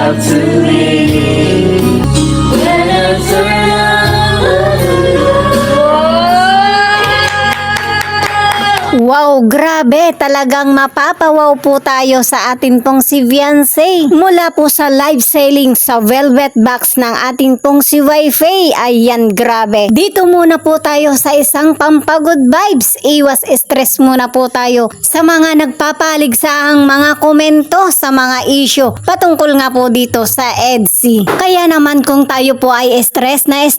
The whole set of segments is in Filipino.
out to me. When I turn on Wow, grabe! Talagang mapapawaw po tayo sa atin pong si Beyonce. Mula po sa live selling sa Velvet Box ng ating pong si Wi-Fi. Ayan, grabe. Dito muna po tayo sa isang pampagod vibes. Iwas stress muna po tayo sa mga nagpapaligsahang mga komento sa mga issue patungkol nga po dito sa EDC. Kaya naman kung tayo po ay stress na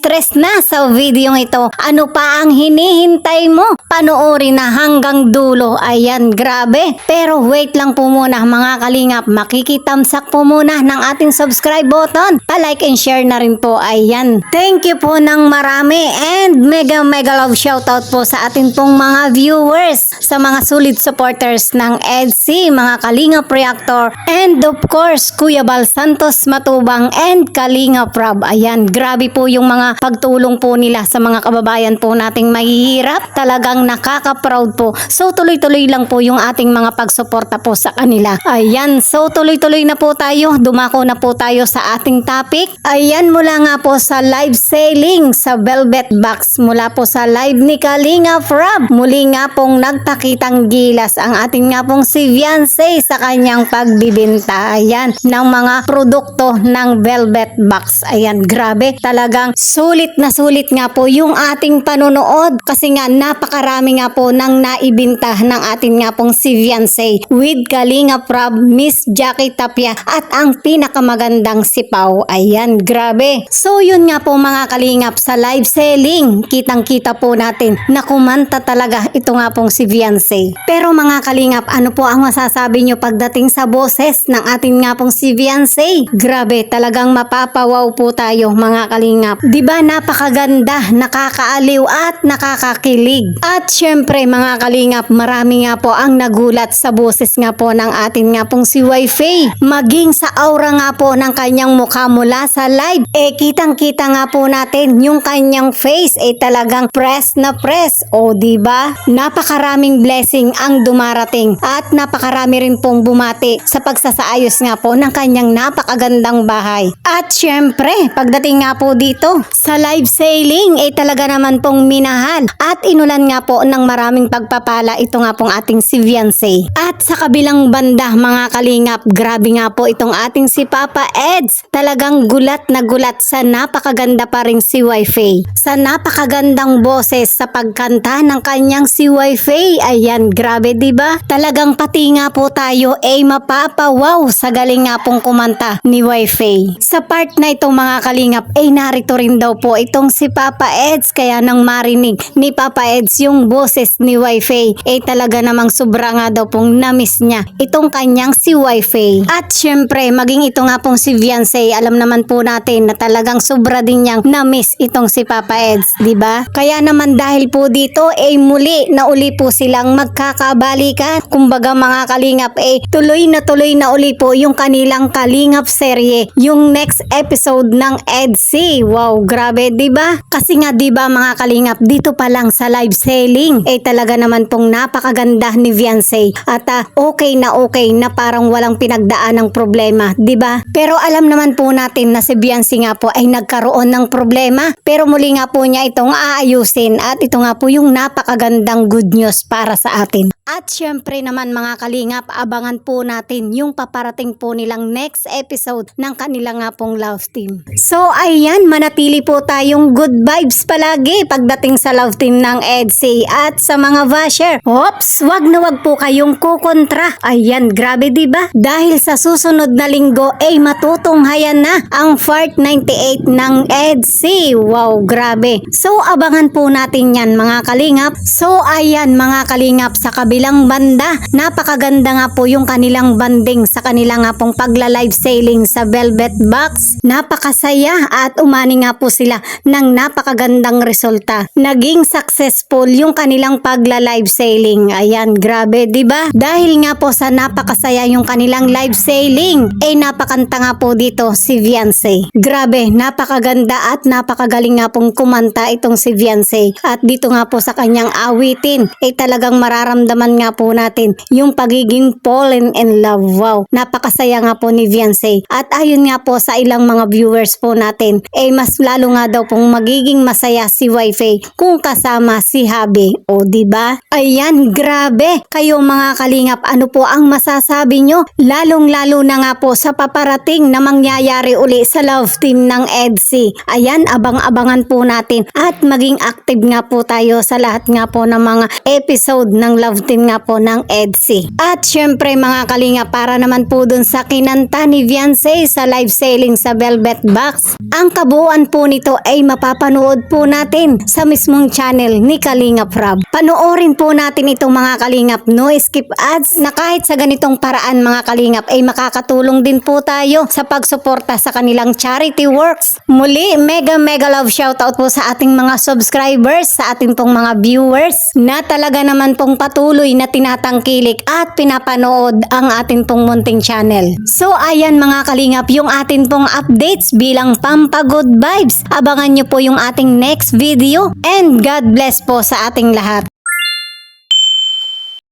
sa video ito, ano pa ang hinihintay mo? Panoorin na hanggang dulo. Ayan, grabe. Pero wait lang po muna mga kalingap. Makikitamsak po muna ng ating subscribe button. Pa-like and share na rin po. Ayan. Thank you po ng marami and mega love shoutout po sa ating pong mga viewers, sa mga solid supporters ng EDC, mga kalingap reactor, and of course, Kuya Bal Santos Matubang and Kalingap Rob. Ayan, grabe po yung mga pagtulong po nila sa mga kababayan po nating mahihirap. Talagang nakaka-proud po. So tuloy-tuloy lang po yung ating mga pagsuporta po sa kanila. Ayan, so tuloy-tuloy na po tayo. Dumako na po tayo sa ating topic. Ayan, mula nga po sa live selling sa Velvet Box, mula po sa live ni Kalingap Rob, muli nga pong nagpakitang gilas ang ating nga pong si Beyonce sa kanyang pagbibenta. Ayan, ng mga produkto ng Velvet Box. Ayan, grabe. Talagang sulit nga po yung ating panonood kasi nga napakarami nga po ng naibinta ng atin nga pong si Beyonce with Kalingap Rob, Miss Jackie Tapia at ang pinakamagandang si Pau. Ayan, grabe. So yun nga po mga kalingap, sa live selling, kitang-kita po natin na kumanta talaga ito nga pong si Beyonce. Pero mga kalingap, ano po ang masasabi nyo pagdating sa boses ng atin nga pong si Beyonce? Grabe, talagang mapapawaw po tayo mga kalingap. Diba napakaganda, nakakaaliw at nakakakilig. At syempre mga kalingap, marami nga po ang nagulat sa boses nga po ng atin nga pong si Wi-Fi. Maging sa aura nga po ng kanyang mukha mula sa live, kitang-kita nga po natin yung kanyang face talagang press na press. O diba? Napakaraming blessing ang dumarating at napakarami rin pong bumati sa pagsasaayos nga po ng kanyang napakagandang bahay. At syempre, pagdating nga po dito sa live selling, talaga naman pong minahal at inulan nga po ng maraming pagpapala ito nga pong ating si Beyonce. At sa kabilang banda mga kalingap, grabe nga po itong ating si Papa Eds. Talagang gulat na gulat sa napakaganda pa rin si Wi-Fi. Sa napakagandang boses sa pagkanta ng kanyang si Wi-Fi. Ayan, grabe diba? Talagang pati nga po tayo mapapawaw sa galing nga pong kumanta ni Wi-Fi. Sa part na ito mga kalingap, narito rin daw po itong si Papa Eds. Kaya nang marinig ni Papa Eds yung boses ni Wi-Fi, talaga namang sobra nga daw pong na-miss niya itong kanyang si Wi-Fi. At syempre, maging ito nga pong si Beyonce, alam naman po natin na talagang sobra din niyang na-miss itong si Papa Eds, diba? Kaya naman dahil po dito, muli na uli po silang magkakabalikan. Kumbaga mga kalingap, tuloy na uli po yung kanilang kalingap serye, yung next episode ng EDC. Wow, grabe, diba? Kasi nga diba mga kalingap, dito pa lang sa live selling, talaga naman pong napakaganda ni Beyonce at okay na parang walang pinagdaan ng problema, diba? Pero alam naman po natin na si Beyonce nga po ay nagkaroon ng problema, pero muli nga po niya itong aayusin at ito nga po yung napakagandang good news para sa atin. At syempre naman mga kalingap, abangan po natin yung paparating po nilang next episode ng kanila nga pong love team. So ayan, manatili po tayong good vibes palagi pagdating sa love team ng EDC. At sa mga basher, oops, wag na wag po kayong kukontra. Ayan, grabe diba? Dahil sa susunod na linggo matutunghayan na ang part 98 ng EDC. Wow, grabe. So abangan po natin yan mga kalingap. So ayan mga kalingap, sa kabilang banda, napakaganda nga po yung kanilang banding sa kanila nga pong pagla-live selling sa Velvet Box. Napakasaya at umani nga po sila ng napakagandang resulta. Naging successful yung kanilang pagla-live selling. sailing. Ayan, grabe, 'di ba? Dahil nga po sa napakasaya yung kanilang live sailing, napakanta nga po dito si Beyonce. Grabe, napakaganda at napakagaling nga pong kumanta itong si Beyonce. At dito nga po sa kanyang awitin, talagang mararamdaman nga po natin yung pagiging fallen in love. Wow, napakasaya nga po ni Beyonce. At ayon nga po sa ilang mga viewers po natin, mas lalo nga daw pong magiging masaya si Wi-Fi kung kasama si Habi. O, diba? Ayan, grabe. Kayo mga kalingap, ano po ang masasabi nyo? Lalong-lalo na nga po sa paparating na mangyayari uli sa love team ng EDSI. Ayan, abang-abangan po natin at maging active nga po tayo sa lahat nga po ng mga episode ng love team nga po ng EDSI. At syempre mga kalingap, para naman po dun sa kinanta ni Beyonce sa live sailing sa Velvet Box, ang kabuuan po nito ay mapapanood po natin sa mismong channel ni Kalingap Rob. Panoorin po natin itong mga kalingap, no skip ads, na kahit sa ganitong paraan mga kalingap ay makakatulong din po tayo sa pagsuporta sa kanilang charity works. Muli, mega love shoutout po sa ating mga subscribers, sa ating pong mga viewers na talaga naman pong patuloy na tinatangkilik at pinapanood ang ating pong munting channel. So ayan mga kalingap, yung ating pong updates bilang pampagood vibes. Abangan nyo po yung ating next video and God bless po sa ating lahat.